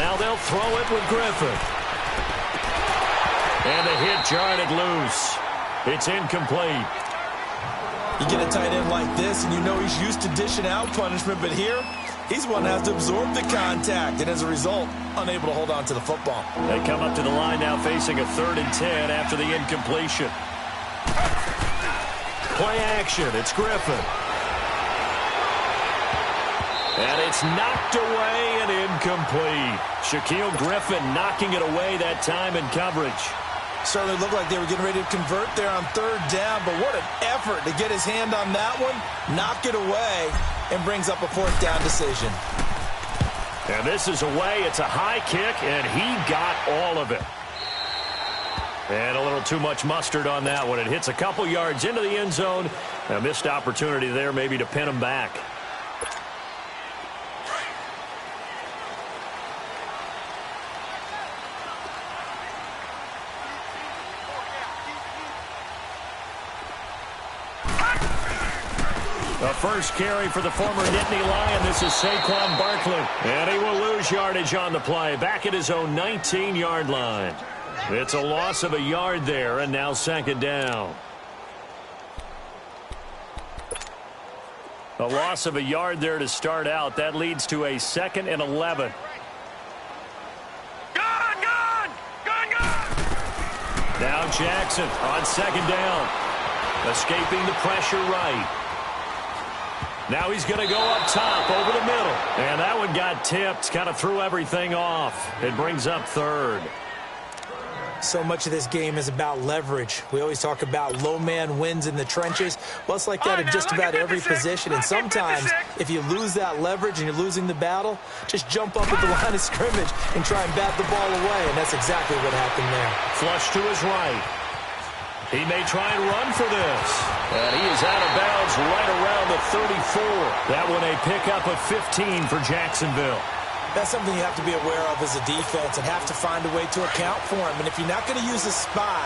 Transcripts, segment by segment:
Now they'll throw it with Griffin. And the hit jarred it loose. It's incomplete. You get a tight end like this, and you know he's used to dishing out punishment, but here, he's one that has to absorb the contact, and as a result, unable to hold on to the football. They come up to the line now facing a 3rd and 10 after the incompletion. Play action. It's Griffin. And it's knocked away and incomplete. Shaquille Griffin knocking it away that time in coverage. Certainly looked like they were getting ready to convert there on 3rd down, but what an effort to get his hand on that one, knock it away, and brings up a 4th down decision. And this is away. It's a high kick, and he got all of it. And a little too much mustard on that one. It hits a couple yards into the end zone. A missed opportunity there maybe to pin him back. The first carry for the former Nittany Lion. This is Saquon Barkley. And he will lose yardage on the play. Back at his own 19-yard line. It's a loss of a yard there, and now 2nd down. A loss of a yard there to start out. That leads to a 2nd and 11. Now Jackson on 2nd down. Escaping the pressure right. Now he's going to go up top over the middle. And that one got tipped, kind of threw everything off. It brings up 3rd. So much of this game is about leverage. We always talk about low man wins in the trenches. Well, it's like that in just about every position. And sometimes, if you lose that leverage and you're losing the battle, just jump up at the line of scrimmage and try and bat the ball away. And that's exactly what happened there. Flush to his right. He may try and run for this. And he is out of bounds right around the 34. That one a pickup of 15 for Jacksonville. That's something you have to be aware of as a defense and have to find a way to account for him. And if you're not going to use a spy,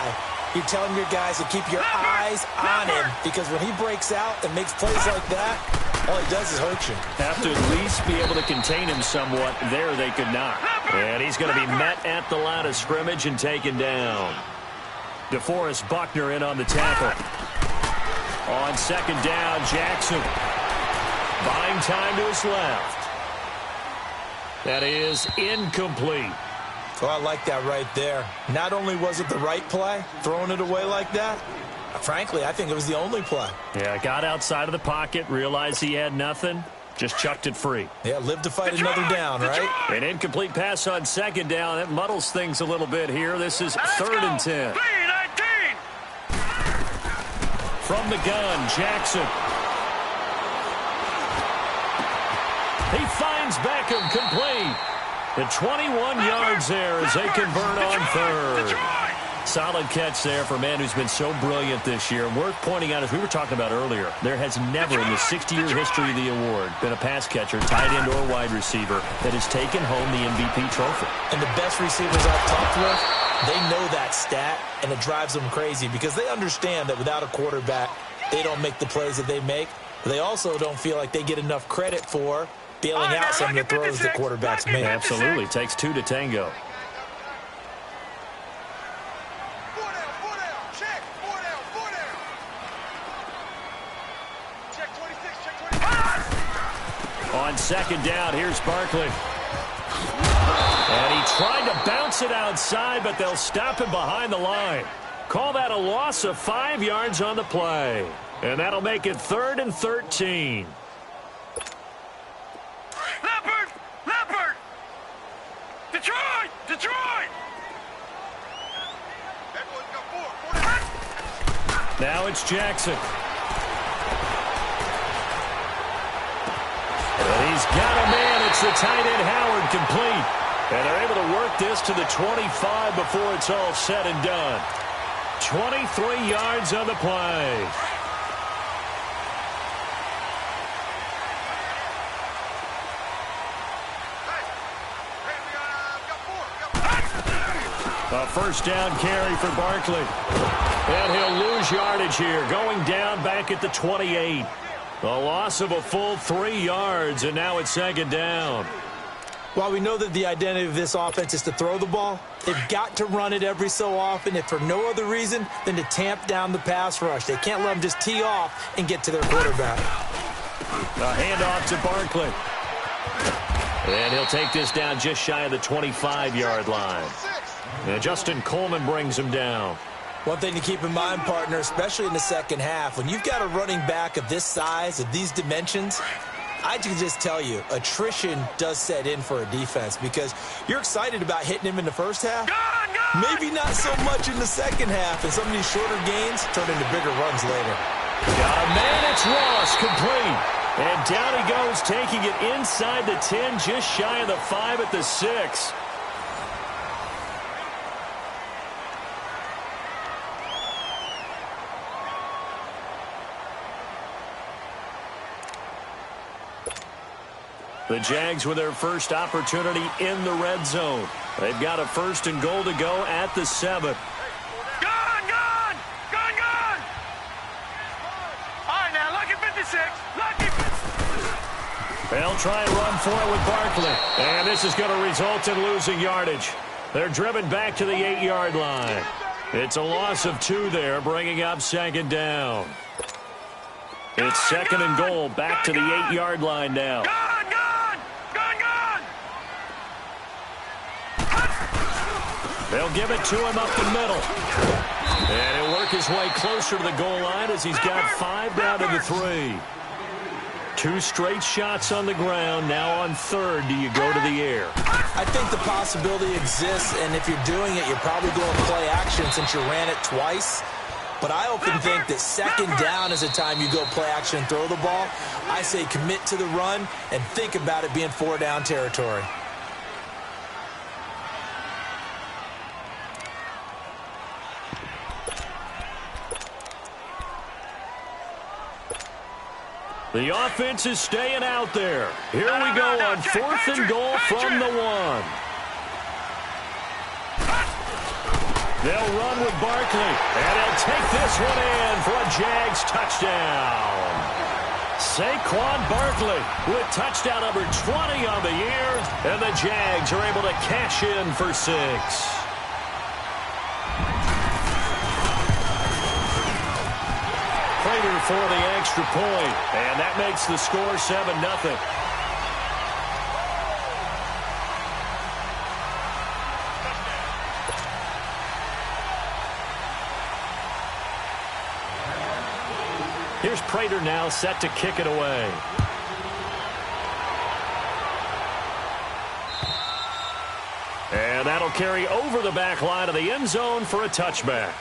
you're telling your guys to keep your eyes on him, because when he breaks out and makes plays like that, all he does is hurt you. Have to at least be able to contain him somewhat. There they could not. And he's going to be met at the line of scrimmage and taken down. DeForest Buckner in on the tackle. On 2nd down, Jackson. Buying time to his left. That is incomplete. Oh, I like that right there. Not only was it the right play, throwing it away like that, frankly, I think it was the only play. Yeah, got outside of the pocket, realized he had nothing, just chucked it free. Yeah, live to fight another down, right? An incomplete pass on 2nd down. That muddles things a little bit here. This is 3rd and 10. From the gun, Jackson. He finds Beckham complete. The 21 yards there as they convert on 3rd. Solid catch there for a man who's been so brilliant this year. And worth pointing out, as we were talking about earlier, there has never in the 60-year history of the award been a pass catcher, tight end or wide receiver that has taken home the MVP trophy. And the best receivers I've talked with, they know that stat, and it drives them crazy because they understand that without a quarterback, they don't make the plays that they make. They also don't feel like they get enough credit for bailing out some of the throws that quarterbacks make. Absolutely. Takes 2 to tango. On 2nd down, here's Barkley. And he tried to bounce it outside, but they'll stop him behind the line. Call that a loss of 5 yards on the play. And that'll make it 3rd and 13. Leopard! Detroit! Now it's Jackson. And he's got a man. It's the tight end Howard complete. And they're able to work this to the 25 before it's all said and done. 23 yards on the play. A first down carry for Barkley. And he'll lose yardage here, going down back at the 28. A loss of a full 3 yards, and now it's 2nd down. While we know that the identity of this offense is to throw the ball, they've got to run it every so often, if for no other reason than to tamp down the pass rush. They can't let them just tee off and get to their quarterback. A handoff to Barkley. And he'll take this down just shy of the 25-yard line. And Justin Coleman brings him down. One thing to keep in mind, partner, especially in the second half, when you've got a running back of this size, of these dimensions, I can just tell you, attrition does set in for a defense because you're excited about hitting him in the first half. Maybe not so much in the second half, and some of these shorter gains turn into bigger runs later. Got a man, it's Ross, complete. And down he goes, taking it inside the 10, just shy of the 5 at the 6. The Jags with their first opportunity in the red zone. They've got a 1st and goal to go at the 7. Gone! Gone! Gone! Gone! All right, now, lucky 56. Lucky 56. They'll try and run for it with Barkley. And this is going to result in losing yardage. They're driven back to the 8-yard line. It's a loss of 2 there, bringing up 2nd down. It's 2nd and goal, back to the 8-yard line now. They'll give it to him up the middle. And he'll work his way closer to the goal line as he's got 5 down to the 3. 2 straight shots on the ground. Now on 3rd, do you go to the air? I think the possibility exists, and if you're doing it, you're probably going play action since you ran it twice. But I often think that 2nd down is the time you go play action and throw the ball. I say commit to the run and think about it being 4-down territory. The offense is staying out there. Here we go on 4th and goal from the 1. They'll run with Barkley, and he'll take this one in for a Jags touchdown. Saquon Barkley with touchdown number 20 on the year, and the Jags are able to cash in for 6. Prater for the extra point, and that makes the score 7-0. Here's Prater now set to kick it away. And that'll carry over the back line of the end zone for a touchback.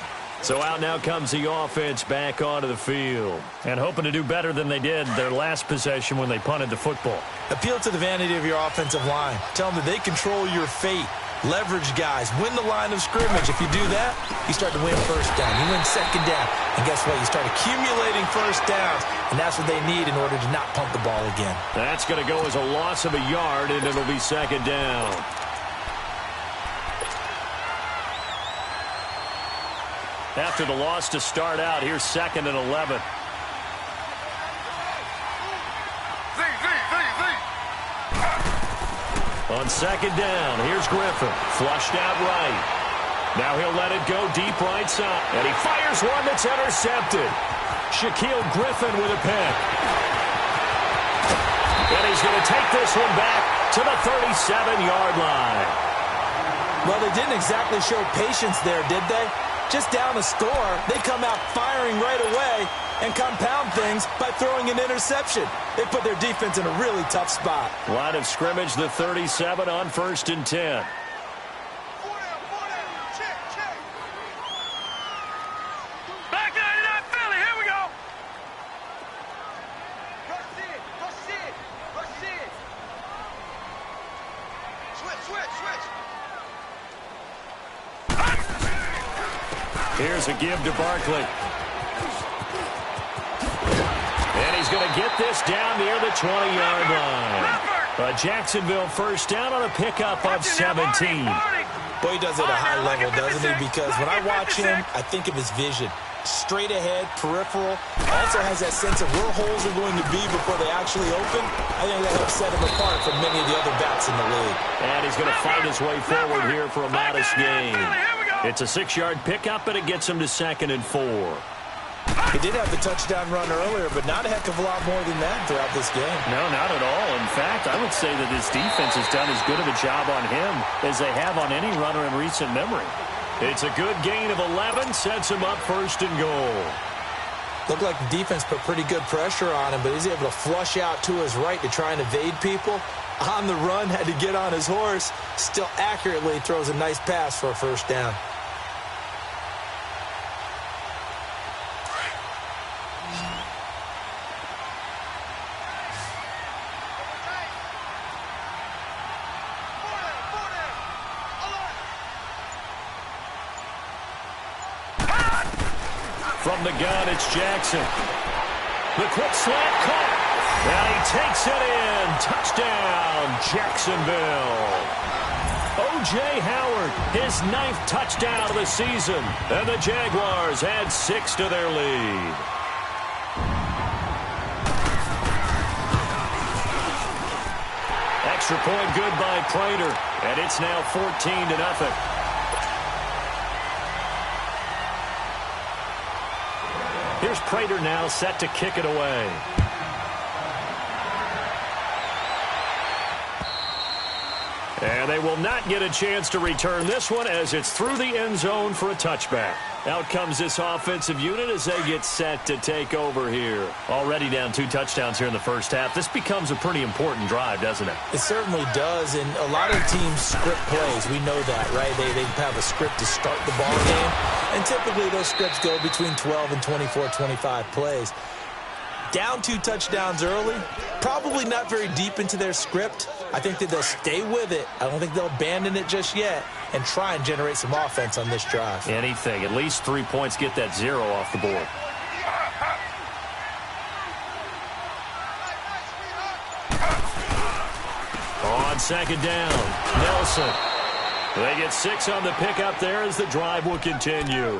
So out now comes the offense back onto the field. And hoping to do better than they did their last possession when they punted the football. Appeal to the vanity of your offensive line. Tell them that they control your fate. Leverage guys. Win the line of scrimmage. If you do that, you start to win 1st down. You win 2nd down. And guess what? You start accumulating 1st downs. And that's what they need in order to not punt the ball again. That's going to go as a loss of a yard, and it'll be 2nd down. After the loss to start out, here's 2nd and 11. On 2nd down, here's Griffin. Flushed out right. Now he'll let it go deep right side. And he fires one that's intercepted. Shaquille Griffin with a pick. And he's going to take this one back to the 37-yard line. Well, they didn't exactly show patience there, did they? Just down a score, they come out firing right away and compound things by throwing an interception. They put their defense in a really tough spot. Line of scrimmage, the 37 on 1st and 10. Back 99 Philly, here we go. Switch. Here's a give to Barkley. And he's going to get this down near the 20-yard line. A Jacksonville 1st down on a pickup of 17. Well, he does it at a high level, doesn't he? Because when I watch him, I think of his vision. Straight ahead, peripheral. Also has that sense of where holes are going to be before they actually open. I think that helps set him apart from many of the other bats in the league. And he's going to fight his way forward here for a modest gain. It's a 6-yard pickup, and it gets him to 2nd and 4. He did have the touchdown run earlier, but not a heck of a lot more than that throughout this game. No, not at all. In fact, I would say that this defense has done as good of a job on him as they have on any runner in recent memory. It's a good gain of 11, sets him up 1st and goal. Looked like the defense put pretty good pressure on him, but he's able to flush out to his right to try and evade people. On the run, had to get on his horse. Still accurately throws a nice pass for a 1st down. From the gun, it's Jackson. The quick slant caught. And he takes it in. Touchdown, Jacksonville. O.J. Howard, his 9th touchdown of the season. And the Jaguars add 6 to their lead. Extra point good by Prater. And it's now 14-0. Here's Prater now set to kick it away. And they will not get a chance to return this one as it's through the end zone for a touchback. Out comes this offensive unit as they get set to take over here. Already down 2 touchdowns here in the first half. This becomes a pretty important drive, doesn't it? It certainly does, and a lot of teams script plays. We know that, right? They have a script to start the ball game, and typically those scripts go between 12 and 24, 25 plays. Down 2 touchdowns early, probably not very deep into their script. I think that they'll stay with it. I don't think they'll abandon it just yet and try and generate some offense on this drive. Anything. At least 3 points, get that 0 off the board. On 2nd down, Nelson. They get 6 on the pickup there as the drive will continue.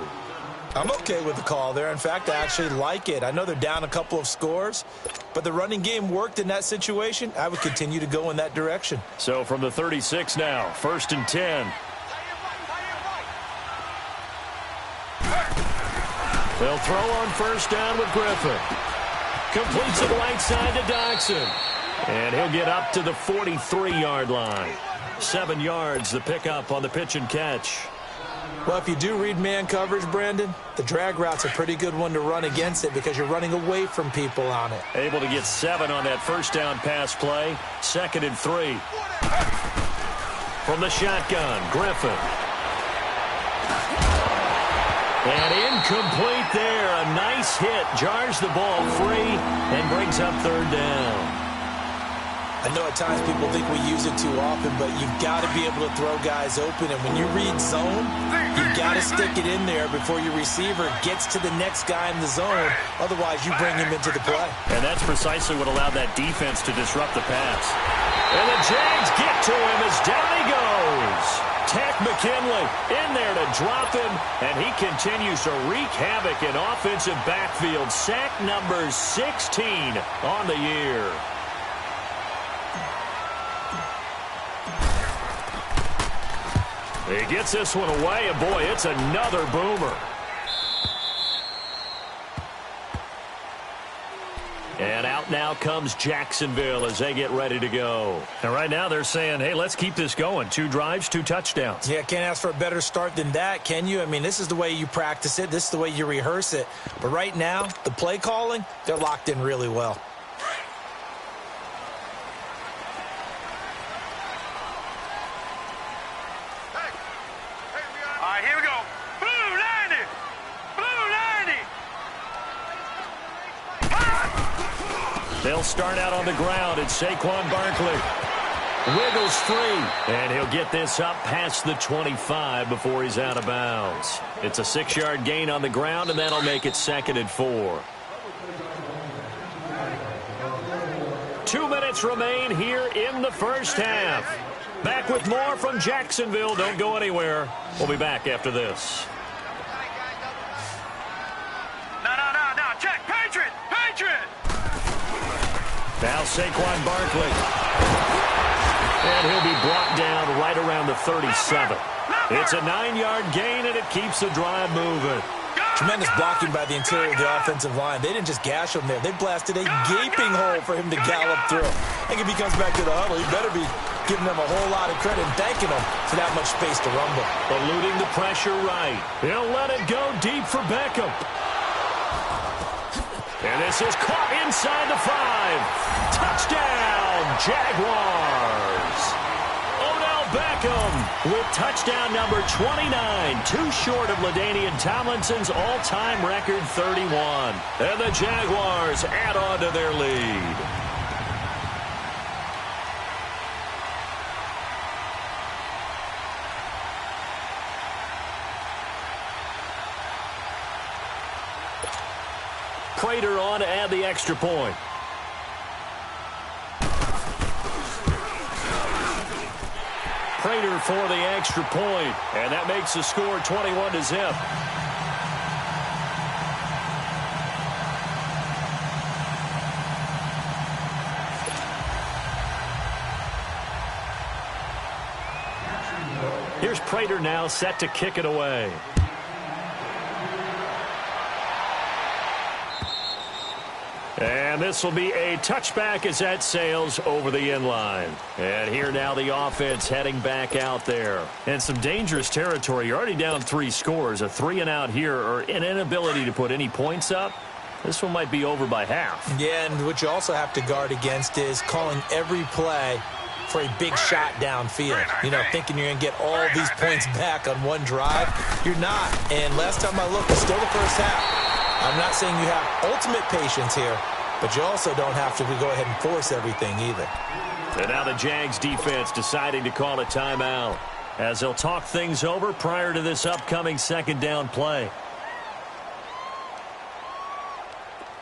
I'm okay with the call there. In fact, I actually like it. I know they're down a couple of scores, but the running game worked in that situation. I would continue to go in that direction. So from the 36 now, 1st and 10. They'll throw on 1st down with Griffin. Completes it right side to Doxson. And he'll get up to the 43-yard line. 7 yards, the pickup on the pitch and catch. Well, if you do read man coverage, Brandon, the drag route's a pretty good one to run against it because you're running away from people on it. Able to get 7 on that 1st down pass play. 2nd and 3. From the shotgun, Griffin. And incomplete there. A nice hit. Jars the ball free and brings up 3rd down. I know at times people think we use it too often, but you've got to be able to throw guys open. And when you read zone, you've got to stick it in there before your receiver gets to the next guy in the zone. Otherwise, you bring him into the play. And that's precisely what allowed that defense to disrupt the pass. And the Jags get to him as down he goes. Tack McKinley in there to drop him, and he continues to wreak havoc in offensive backfield. Sack number 16 on the year. He gets this one away, and boy, it's another boomer. And out now comes Jacksonville as they get ready to go. And right now they're saying, hey, let's keep this going. 2 drives, 2 touchdowns. Yeah, can't ask for a better start than that, can you? I mean, this is the way you practice it. This is the way you rehearse it. But right now, the play calling, they're locked in really well. Here we go. Blue 90. Blue 90. They'll start out on the ground. It's Saquon Barkley. Wiggles free. And he'll get this up past the 25 before he's out of bounds. It's a 6-yard gain on the ground, and that'll make it 2nd and 4. 2 minutes remain here in the first half. Back with more from Jacksonville. Don't go anywhere. We'll be back after this. No. Check. Patriot. Now Saquon Barkley. And he'll be brought down right around the 37. It's a 9-yard gain, and it keeps the drive moving. Tremendous blocking by the interior of the offensive line. They didn't just gash him there. They blasted a gaping hole for him to gallop through. I think if he comes back to the huddle, he better be giving them a whole lot of credit and thanking them for that much space to rumble. Eluding the pressure right. He'll let it go deep for Beckham. And this is caught inside the 5. Touchdown, Jaguars. Odell Beckham with touchdown number 29, too short of LaDainian Tomlinson's all-time record 31. And the Jaguars add on to their lead. Prater on to add the extra point. Prater for the extra point, and that makes the score 21-0. Here's Prater now set to kick it away. And this will be a touchback as that sails over the end line. And here now the offense heading back out there. And some dangerous territory. You're already down 3 scores. A 3-and-out here, or an inability to put any points up. This one might be over by half. Yeah, and what you also have to guard against is calling every play for a big shot downfield. You know, thinking you're going to get all these points back on one drive. You're not. And last time I looked, it's still the first half. I'm not saying you have ultimate patience here, but you also don't have to go ahead and force everything either. And now the Jags defense deciding to call a timeout as they'll talk things over prior to this upcoming second down play.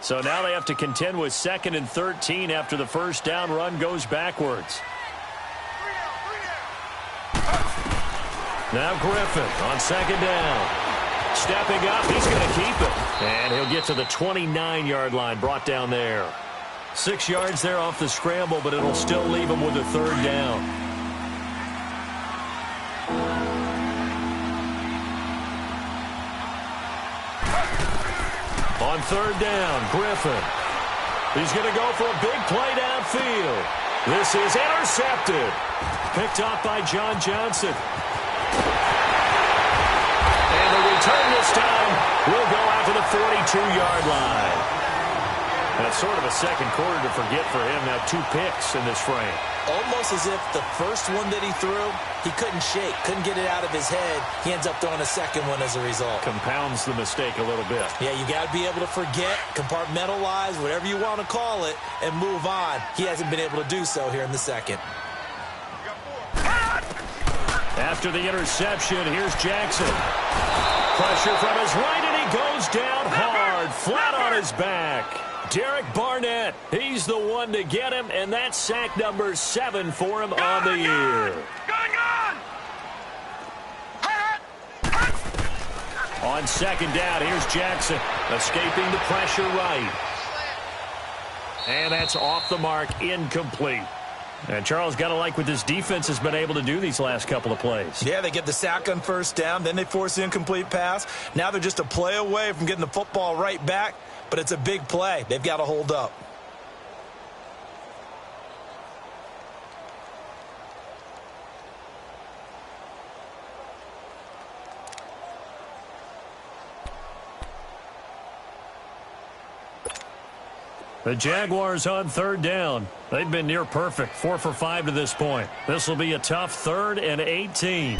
So now they have to contend with 2nd and 13 after the first down run goes backwards. Now Griffin on 2nd down. Stepping up, he's going to keep it. And he'll get to the 29-yard line, brought down there. 6 yards there off the scramble, but it'll still leave him with a 3rd down. On 3rd down, Griffin. He's going to go for a big play downfield. This is intercepted. Picked up by John Johnson. And the return this time will go out to the 42-yard line. That's sort of a second quarter to forget for him. Now 2 picks in this frame. Almost as if the first one that he threw, he couldn't shake, couldn't get it out of his head. He ends up throwing a second one as a result. Compounds the mistake a little bit. Yeah, you got to be able to forget, compartmentalize, whatever you want to call it, and move on. He hasn't been able to do so here in the second. After the interception, here's Jackson. Pressure from his right, and he goes down hard, flat on his back. Derek Barnett, he's the one to get him, and that's sack number 7 for him on the year. On 2nd down, here's Jackson, escaping the pressure right. And that's off the mark, incomplete. And Charles, got to like what this defense has been able to do these last couple of plays. Yeah, they get the sack on 1st down, then they force the incomplete pass. Now they're just a play away from getting the football right back, but it's a big play. They've got to hold up. The Jaguars on 3rd down. They've been near perfect, 4 for 5 to this point. This will be a tough 3rd and 18. A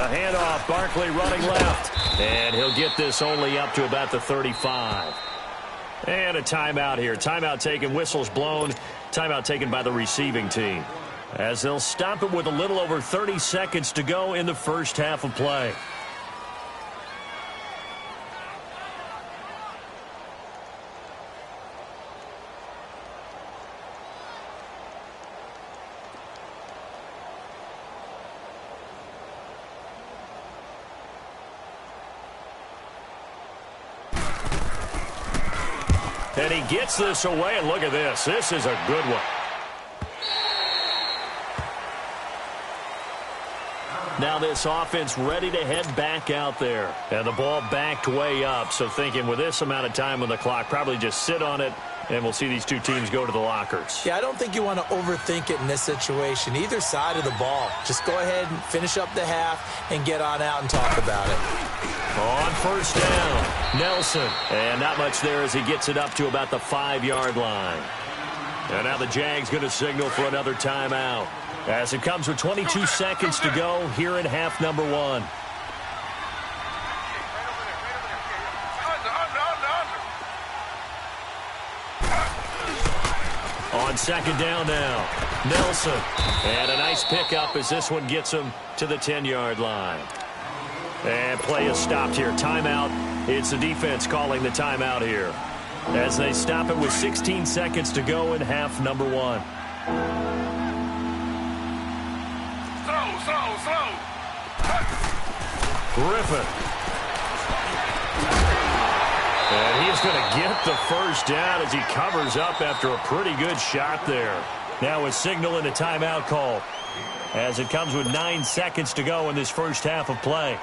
handoff, Barkley running left. And he'll get this only up to about the 35. And a timeout here. Timeout taken, whistles blown. Timeout taken by the receiving team, as they'll stop it with a little over 30 seconds to go in the first half of play. And he gets this away, and look at this. This is a good one. Now this offense ready to head back out there. And the ball backed way up. So thinking with this amount of time on the clock, probably just sit on it, and we'll see these two teams go to the lockers. Yeah, I don't think you want to overthink it in this situation. Either side of the ball. Just go ahead and finish up the half and get on out and talk about it. On first down, Nelson. And not much there as he gets it up to about the 5-yard line. And now the Jags going to signal for another timeout. As it comes with 22 seconds to go here in half number 1. On second down now, Nelson. And a nice pickup as this one gets him to the 10-yard line. And play is stopped here. Timeout. It's the defense calling the timeout here as they stop it with 16 seconds to go in half number 1. Slow. Griffin. And he is going to get the first down as he covers up after a pretty good shot there. Now a signal and a timeout call as it comes with 9 seconds to go in this first half of play.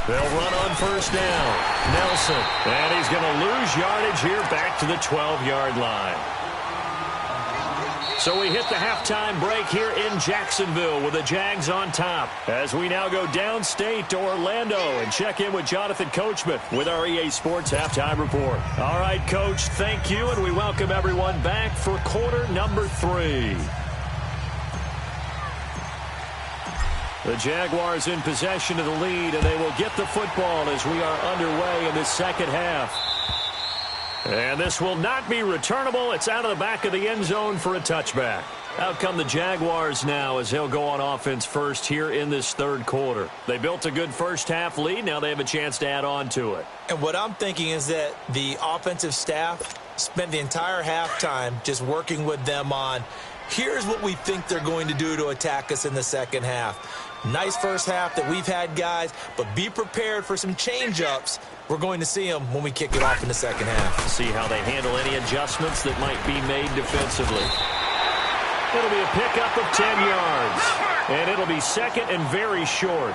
They'll run on first down. Nelson. And he's going to lose yardage here back to the 12-yard line. So we hit the halftime break here in Jacksonville with the Jags on top. As we now go downstate to Orlando and check in with Jonathan Coachman with our EA Sports Halftime Report. All right, Coach, thank you, and we welcome everyone back for quarter number 3. The Jaguars in possession of the lead, and they will get the football as we are underway in this second half. And this will not be returnable. It's out of the back of the end zone for a touchback. Out come the Jaguars now as they'll go on offense first here in this third quarter. They built a good first half lead. Now they have a chance to add on to it. And what I'm thinking is that the offensive staff spent the entire halftime just working with them on, here's what we think they're going to do to attack us in the second half. Nice first half that we've had, guys, but be prepared for some change-ups. We're going to see them when we kick it off in the second half. See how they handle any adjustments that might be made defensively. It'll be a pickup of 10 yards, and it'll be second and very short.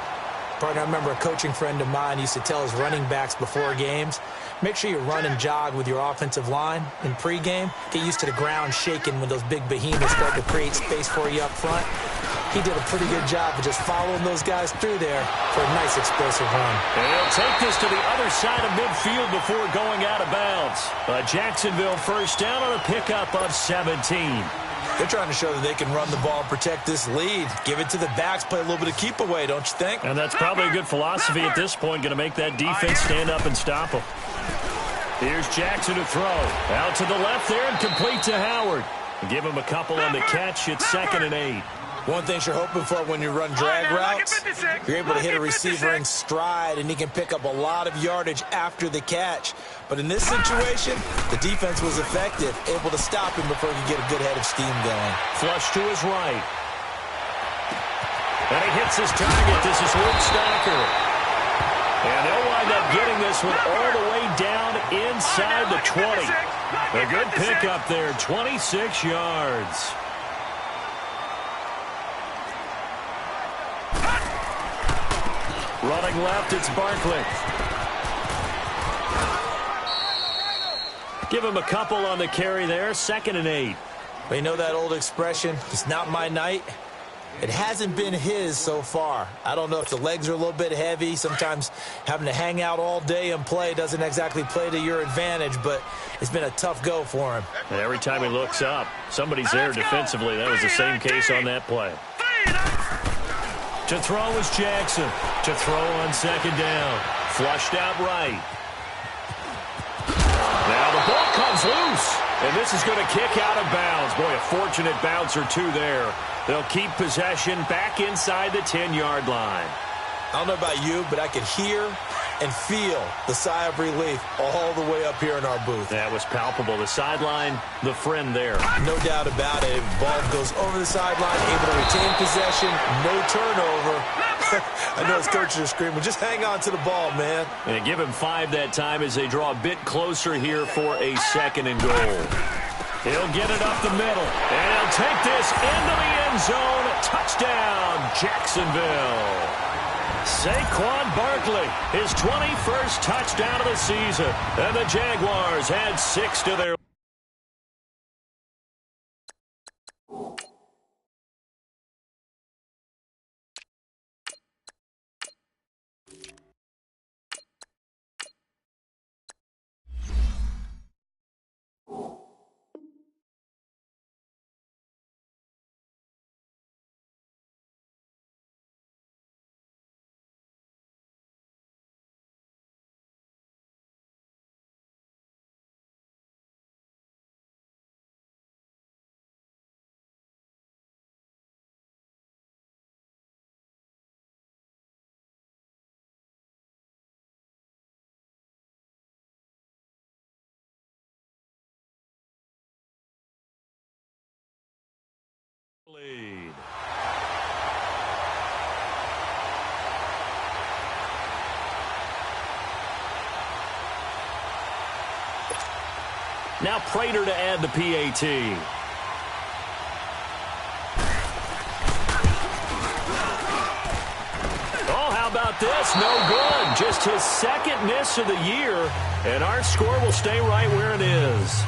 Partner, I remember a coaching friend of mine used to tell his running backs before games, make sure you run and jog with your offensive line in pregame. Get used to the ground shaking when those big behemoths start to create space for you up front. He did a pretty good job of just following those guys through there for a nice explosive run. And he'll take this to the other side of midfield before going out of bounds. A Jacksonville first down on a pickup of 17. They're trying to show that they can run the ball and protect this lead. Give it to the backs, play a little bit of keep away, don't you think? And that's probably a good philosophy at this point, going to make that defense stand up and stop them. Here's Jackson to throw. Out to the left there and complete to Howard. Give him a couple on the catch. It's 2nd and 8. One thing you're hoping for when you run drag routes, you're able to hit a receiver in stride, and he can pick up a lot of yardage after the catch. But in this situation, the defense was effective, able to stop him before he could get a good head of steam going. Flush to his right. And he hits his target. This is Luke Stacker. And they'll wind up getting this one all the way down inside the 20. A good pickup there, 26 yards. Running left, it's Barkley. Give him a couple on the carry there, 2nd and 8. But you know that old expression, it's not my night? It hasn't been his so far. I don't know if the legs are a little bit heavy. Sometimes having to hang out all day and play doesn't exactly play to your advantage, but it's been a tough go for him. And every time he looks up, somebody's there defensively. That was the same case on that play. To throw is Jackson. To throw on 2nd down. Flushed out right. Now the ball comes loose. And this is going to kick out of bounds. Boy, a fortunate bounce or two there. They'll keep possession back inside the 10-yard line. I don't know about you, but I could hear and feel the sigh of relief all the way up here in our booth. That was palpable. The sideline, the friend there. No doubt about it. Ball goes over the sideline, able to retain possession, no turnover. I know his coaches are screaming, just hang on to the ball, man. And give him 5 that time as they draw a bit closer here for a 2nd and goal. He'll get it up the middle, and he'll take this into the end zone. Touchdown, Jacksonville. Saquon Barkley, his 21st touchdown of the season, and the Jaguars add 6 to their lead. Now Prater to add the PAT. Oh, how about this? No good. Just his 2nd miss of the year, and our score will stay right where it is.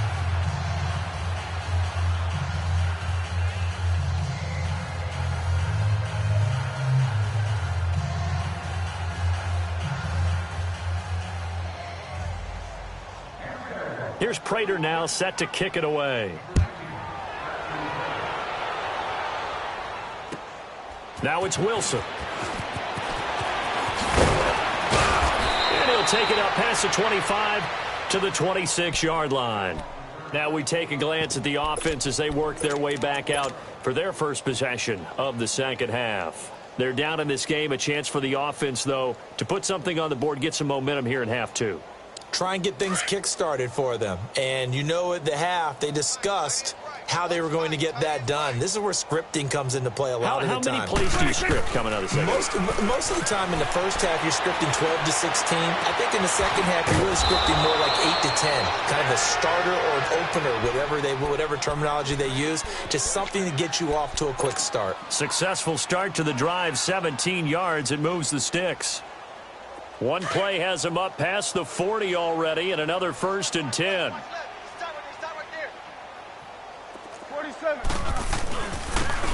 Here's Prater now set to kick it away. Now it's Wilson. And he'll take it up past the 25 to the 26-yard line. Now we take a glance at the offense as they work their way back out for their first possession of the 2nd half. They're down in this game. A chance for the offense, though, to put something on the board, get some momentum here in half 2. Try and get things kick-started for them. And you know at the half, they discussed how they were going to get that done. This is where scripting comes into play a lot of the time. How many plays do you script coming out of the second? Most of the time in the first half, you're scripting 12 to 16. I think in the second half, you're really scripting more like 8 to 10. Kind of a starter or an opener, whatever terminology they use. Just something to get you off to a quick start. Successful start to the drive, 17 yards. It moves the sticks. One play has him up past the 40 already, and another 1st and 10.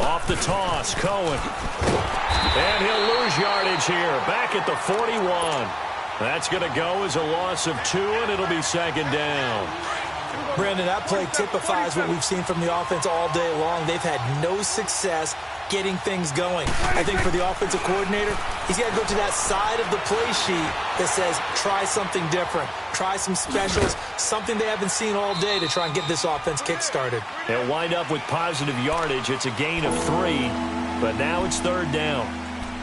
Off the toss, Cohen. And he'll lose yardage here, back at the 41. That's going to go as a loss of 2, and it'll be 2nd down. Brandon, that play typifies what we've seen from the offense all day long. They've had no success getting things going. I think for the offensive coordinator, he's got to go to that side of the play sheet that says, try something different. Try some specials, something they haven't seen all day to try and get this offense kick-started. They'll wind up with positive yardage. It's a gain of 3, but now it's 3rd down.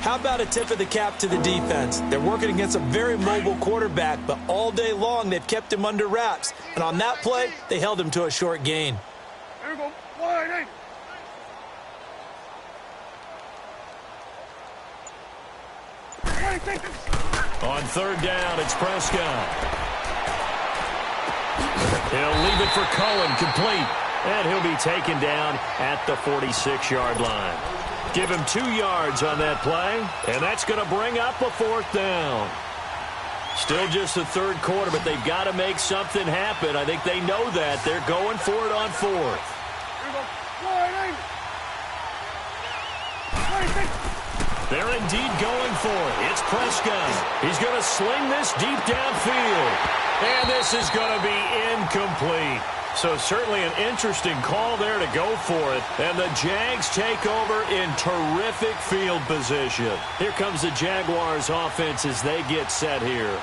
How about a tip of the cap to the defense? They're working against a very mobile quarterback, but all day long they've kept him under wraps. And on that play, they held him to a short gain. Here we go. Wide eight. On 3rd down, it's Prescott. He'll leave it for Cohen, complete. And he'll be taken down at the 46-yard line. Give him 2 yards on that play, and that's going to bring up a 4th down. Still just the 3rd quarter, but they've got to make something happen. I think they know that. They're going for it on 4th. They're indeed going for it. It's Prescott. He's going to sling this deep downfield. And this is going to be incomplete. So certainly an interesting call there to go for it. And the Jags take over in terrific field position. Here comes the Jaguars offense as they get set here.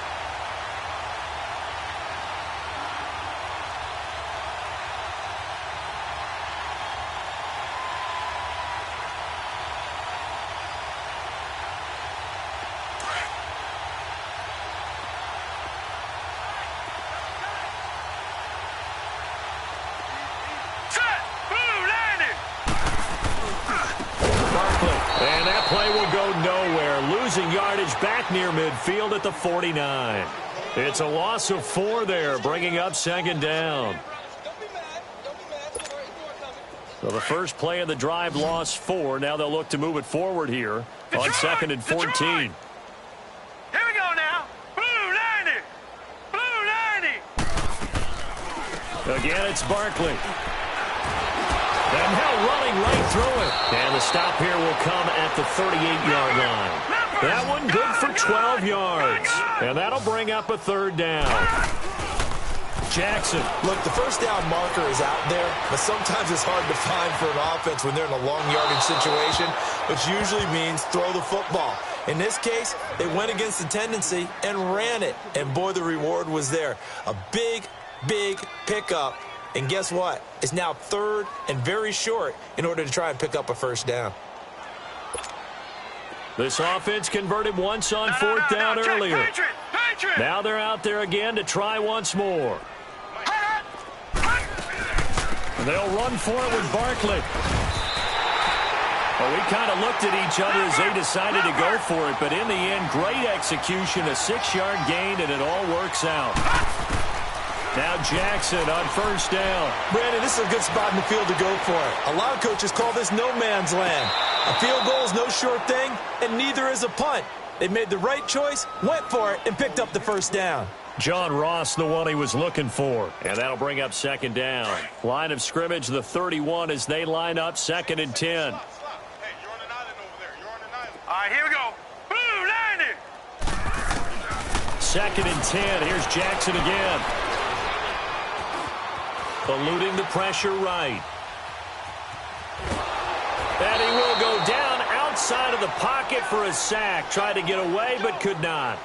back near midfield at the 49. It's a loss of 4 there, bringing up second down. So the first play of the drive lost 4. Now they'll look to move it forward here on second and 14. Here we go now. Blue 90. Blue 90. Again, it's Barkley. And now running right through it. And the stop here will come at the 38-yard line. That one good for 12 yards. And that'll bring up a third down. Jackson. Look, the first down marker is out there, but sometimes it's hard to find for an offense when they're in a long yardage situation, which usually means throw the football. In this case, they went against the tendency and ran it. And, boy, the reward was there. A big, big pickup. And guess what? It's now third and very short in order to try and pick up a first down. This offense converted once on fourth down earlier. Patriot. Now they're out there again to try once more. They'll run for it with Barkley. Well, we kind of looked at each other as they decided to go for it, but in the end, great execution, a 6-yard gain, and it all works out. Now Jackson on first down. Brandon, this is a good spot in the field to go for it. A lot of coaches call this no man's land. A field goal is no sure thing, and neither is a punt. They made the right choice, went for it, and picked up the first down. John Ross, the one he was looking for. And that'll bring up second down. Line of scrimmage, the 31 as they line up second and 10. Hey, you're on an island over there. You're on an island. All right, here we go. Blue 90. Second and 10. Here's Jackson again. Eluding the pressure right. And he will go down outside of the pocket for a sack. Tried to get away, but could not.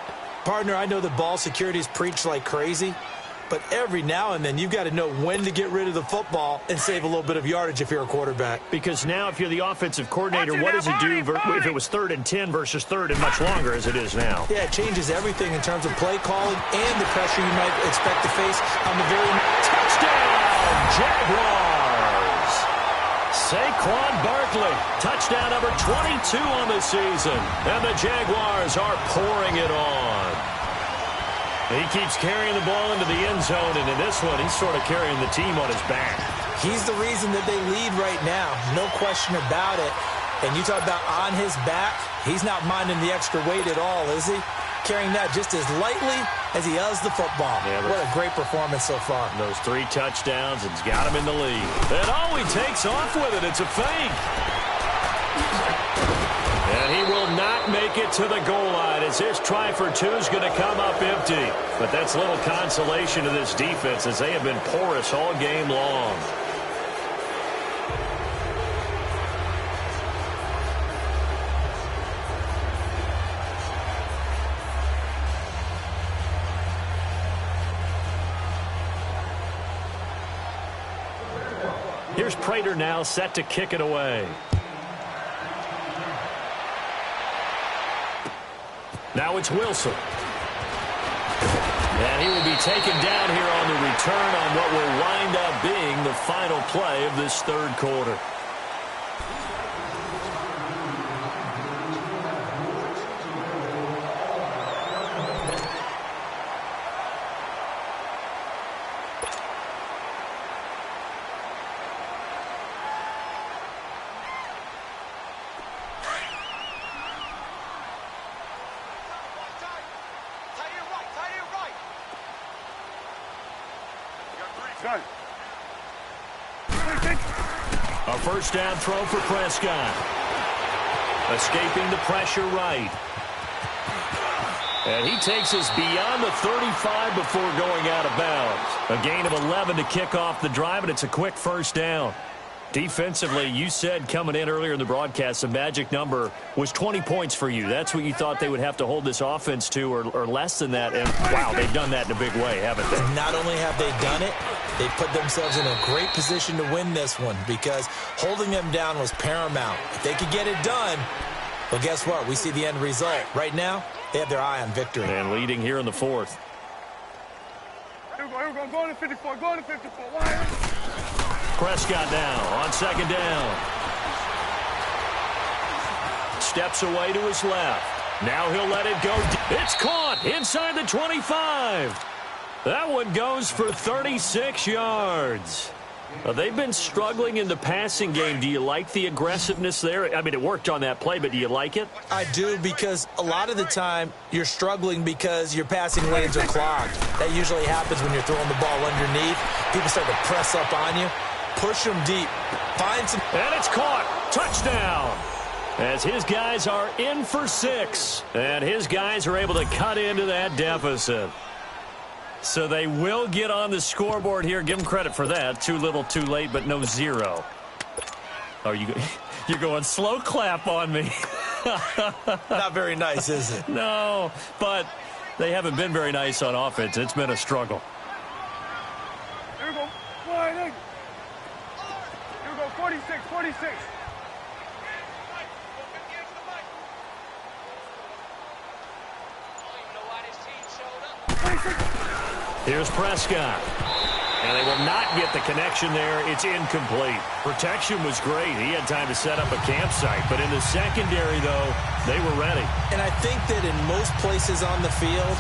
Partner, I know that ball security is preached like crazy, but every now and then you've got to know when to get rid of the football and save a little bit of yardage if you're a quarterback. Because now if you're the offensive coordinator, what does it do if it was 3rd and 10 versus 3rd and much longer as it is now? Yeah, it changes everything in terms of play calling and the pressure you might expect to face on the very touchdown, Jaguars. Saquon Barkley, touchdown number 22 on the season. And the Jaguars are pouring it on. He keeps carrying the ball into the end zone, and in this one, he's sort of carrying the team on his back. He's the reason that they lead right now, no question about it. And you talk about on his back, he's not minding the extra weight at all, is he? Carrying that just as lightly as he does the football. Yeah, what a great performance so far. Those 3 touchdowns, it's got him in the lead. And he takes off with it. It's a fake. And he will not make it to the goal line as his try for 2 is going to come up empty. But that's little consolation to this defense as they have been porous all game long. Here's Prater now set to kick it away. Now it's Wilson. And he will be taken down here on the return on what will wind up being the final play of this third quarter. A first down throw for Prescott. Escaping the pressure right. And he takes us beyond the 35 before going out of bounds. A gain of 11 to kick off the drive, and it's a quick first down. Defensively, you said coming in earlier in the broadcast, the magic number was 20 points for you. That's what you thought they would have to hold this offense to, or less than that. And, wow, they've done that in a big way, haven't they? Not only have they done it, they put themselves in a great position to win this one because holding them down was paramount. If they could get it done, well, guess what? We see the end result. Right now, they have their eye on victory. And leading here in the fourth. Here we go. Go to 54. Go to 54. Wire. Prescott now on second down. Steps away to his left. Now he'll let it go. It's caught inside the 25. That one goes for 36 yards. They've been struggling in the passing game. Do you like the aggressiveness there? I mean, it worked on that play, but do you like it? I do, because a lot of the time you're struggling because your passing lanes are clogged. That usually happens when you're throwing the ball underneath. People start to press up on you. Push them deep. Find some... And it's caught. Touchdown. As his guys are in for 6. And his guys are able to cut into that deficit. So they will get on the scoreboard here. Give them credit for that. Too little, too late, but no 0. Oh, you're going slow clap on me. Not very nice, is it? No, but they haven't been very nice on offense. It's been a struggle. Here we go. Wide in. Here we go. 46, 46. Here's Prescott. And they will not get the connection there. It's incomplete. Protection was great. He had time to set up a campsite. But in the secondary, though, they were ready. And I think that in most places on the field,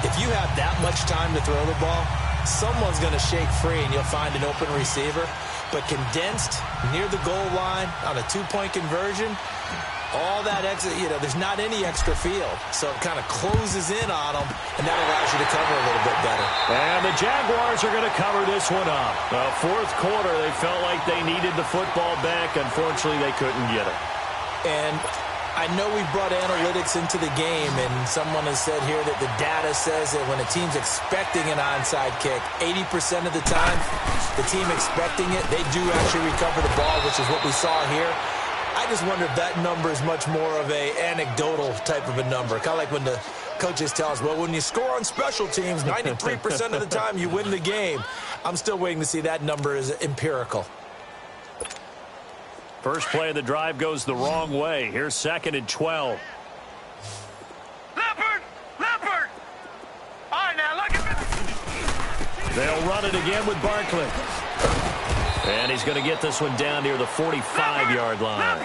if you have that much time to throw the ball, someone's going to shake free and you'll find an open receiver. But condensed, near the goal line, on a two-point conversion, all that extra, there's not any extra field. So it kind of closes in on them, and that allows you to cover a little bit better. And the Jaguars are going to cover this one up. Fourth quarter, they felt like they needed the football back. Unfortunately, they couldn't get it. And I know we brought analytics into the game, and someone has said here that the data says that when a team's expecting an onside kick, 80% of the time, the team expecting it, they do actually recover the ball, which is what we saw here. I just wonder if that number is much more of a anecdotal type of a number. Kind of like when the coaches tell us, well, when you score on special teams, 93% of the time you win the game. I'm still waiting to see that number is empirical. First play of the drive goes the wrong way. Here's 2nd and 12. Leopard! Leopard! All right, now look at me. They'll run it again with Barkley. And he's going to get this one down near the 45-yard line.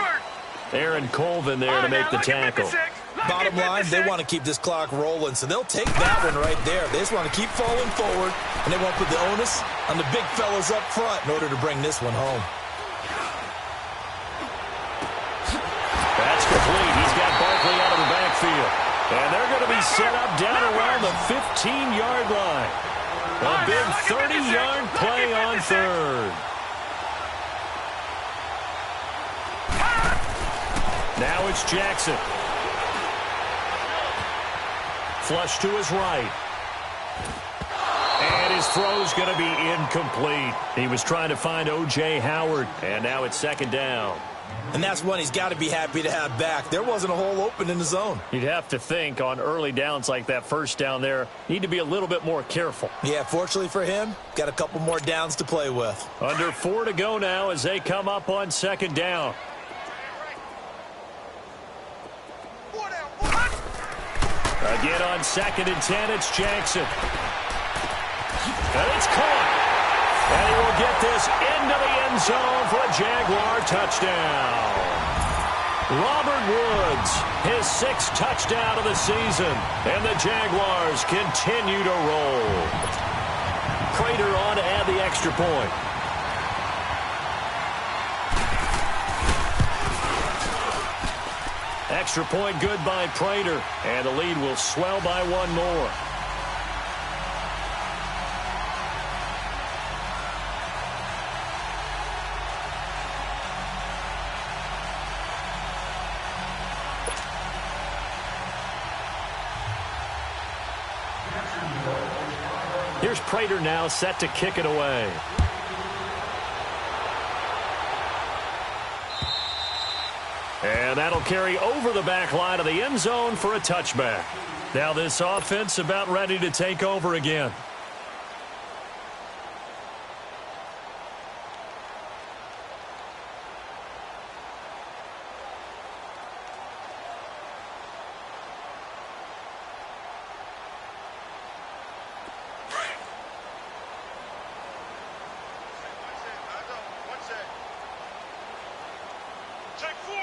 Aaron Colvin there to make the tackle. Bottom line, they want to keep this clock rolling, so they'll take that one right there. They just want to keep falling forward, and they want to put the onus on the big fellas up front in order to bring this one home. That's complete. He's got Barkley out of the backfield. And they're going to be set up down around the 15-yard line. A big 30-yard play on 3rd. Now it's Jackson. Flush to his right. And his throw's going to be incomplete. He was trying to find O.J. Howard. And now it's 2nd down. And that's one he's got to be happy to have back. There wasn't a hole open in the zone. You'd have to think on early downs like that first down there, need to be a little bit more careful. Yeah, fortunately for him, got a couple more downs to play with. Under 4 to go now as they come up on 2nd down. Again on 2nd and 10, it's Jackson. And it's caught. And he will get this into the end zone for a Jaguar touchdown. Robert Woods, his 6th touchdown of the season. And the Jaguars continue to roll. Prater on to add the extra point. Extra point good by Prater. And the lead will swell by 1 more. Here's Prater now set to kick it away. And that'll carry over the back line of the end zone for a touchback. Now this offense about ready to take over again.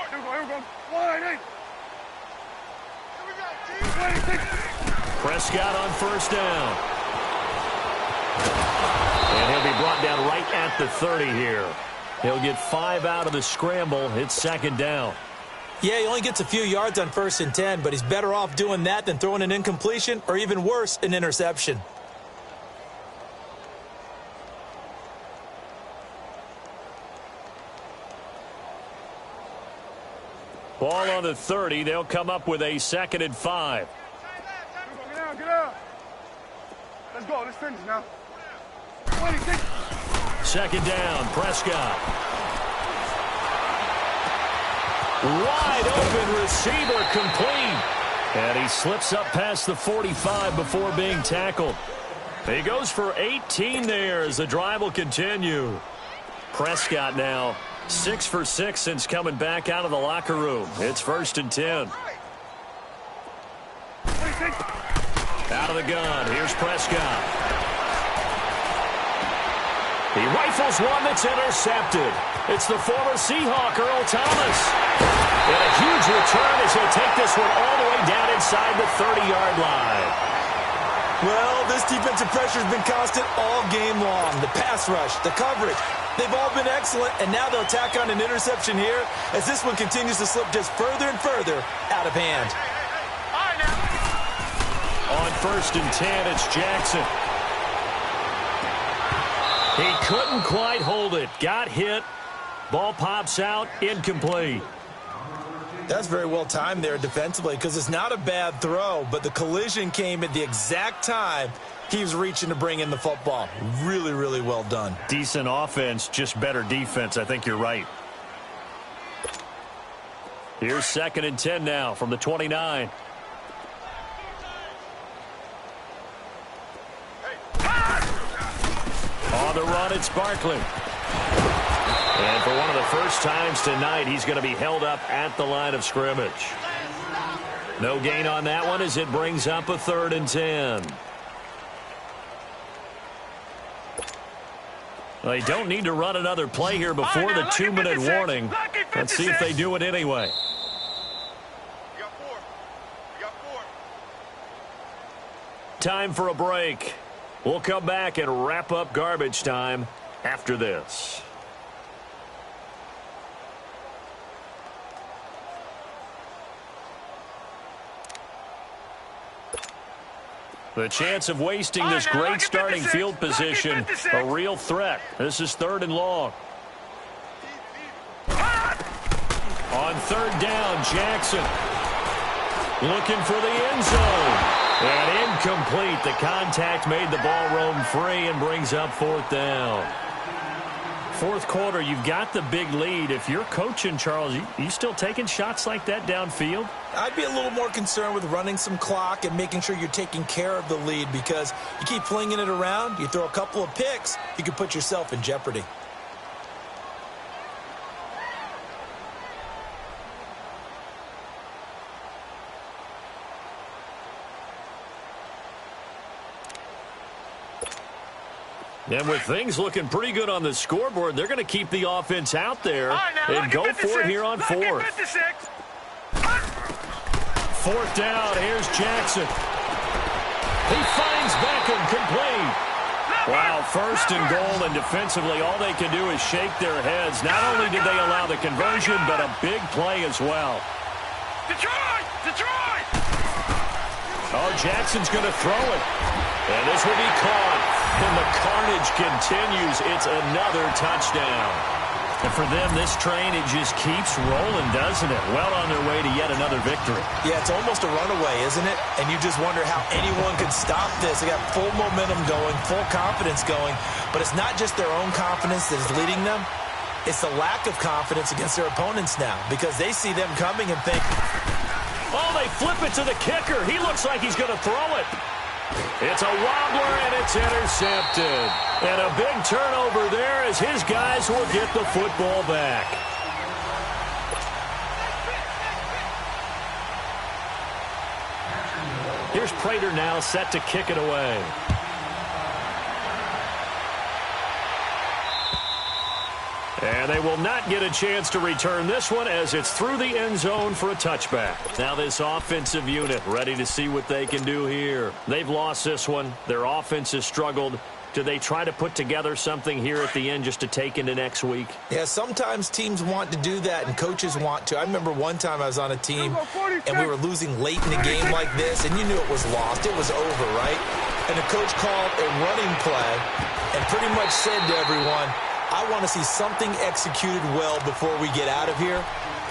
Here we go. Wide in. Here we Prescott on first down. And he'll be brought down right at the 30 here. He'll get 5 out of the scramble. It's second down. Yeah, he only gets a few yards on 1st and 10, but he's better off doing that than throwing an incompletion or even worse, an interception. Ball on the 30. They'll come up with a 2nd and 5. Get out. Let's go. Let's finish now. 26. 2nd down. Prescott. Wide open receiver complete. And he slips up past the 45 before being tackled. He goes for 18 there as the drive will continue. Prescott now 6 for 6 since coming back out of the locker room. It's 1st and 10. 26. Out of the gun. Here's Prescott. He rifles one that's intercepted. It's the former Seahawk, Earl Thomas. And a huge return as he'll take this one all the way down inside the 30-yard line. Well, this defensive pressure has been constant all game long. The pass rush, the coverage, they've all been excellent, and now they'll tack on an interception here as this one continues to slip just further and further out of hand. On 1st and 10, it's Jackson. He couldn't quite hold it. Got hit. Ball pops out. Incomplete. That's very well timed there defensively because it's not a bad throw, but the collision came at the exact time he was reaching to bring in the football. Really, really well done. Decent offense, just better defense. I think you're right. Here's 2nd and 10 now from the 29. On the run, it's Barkley. And for one of the first times tonight, he's going to be held up at the line of scrimmage. No gain on that one as it brings up a 3rd and 10. They don't need to run another play here before the 2-minute warning. Let's see if they do it anyway. We got 4. Time for a break. We'll come back and wrap up garbage time after this. The chance of wasting this great starting field position, a real threat. This is 3rd and long. On 3rd down, Jackson looking for the end zone. And incomplete. The contact made the ball roam free and brings up 4th down. 4th quarter, you've got the big lead. If you're coaching, Charles, you still taking shots like that downfield? I'd be a little more concerned with running some clock and making sure you're taking care of the lead because you keep flinging it around, you throw a couple of picks, you could put yourself in jeopardy. And with things looking pretty good on the scoreboard, they're going to keep the offense out there and go for it here on 4th. 4th down, here's Jackson. He finds Beckham complete. Wow, 1st and goal, and defensively all they can do is shake their heads. Not only did they allow the conversion, but a big play as well. Detroit! Oh, Jackson's going to throw it. And this will be caught. And the carnage continues. It's another touchdown. And for them, this train, it just keeps rolling, doesn't it? Well on their way to yet another victory. Yeah, it's almost a runaway, isn't it? And you just wonder how anyone could stop this. They got full momentum going, full confidence going. But it's not just their own confidence that is leading them. It's the lack of confidence against their opponents now because they see them coming and think, oh, they flip it to the kicker. He looks like he's going to throw it. It's a wobbler, and it's intercepted. And a big turnover there as his guys will get the football back. Here's Prater now set to kick it away. And they will not get a chance to return this one as it's through the end zone for a touchback. Now this offensive unit ready to see what they can do here. They've lost this one. Their offense has struggled. Do they try to put together something here at the end just to take into next week? Yeah, sometimes teams want to do that and coaches want to. I remember one time I was on a team and we were losing late in a game like this, and you knew it was lost. It was over, right? And the coach called a running play and pretty much said to everyone, I want to see something executed well before we get out of here.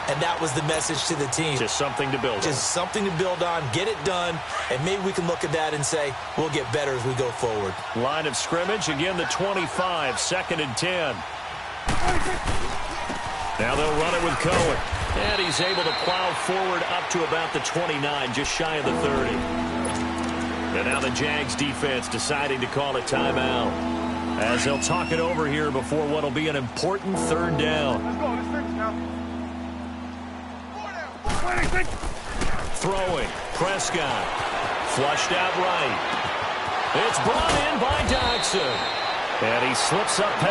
And that was the message to the team. Just something to build on. Just something to build on, get it done, and maybe we can look at that and say, we'll get better as we go forward. Line of scrimmage, again the 25, 2nd and 10. Now they'll run it with Cohen. And he's able to plow forward up to about the 29, just shy of the 30. And now the Jags defense deciding to call a timeout, as they'll talk it over here before what will be an important 3rd down. Let's go. Let's finish now. Throwing. Prescott. Flushed out right. It's brought in by Dodson. And he slips up.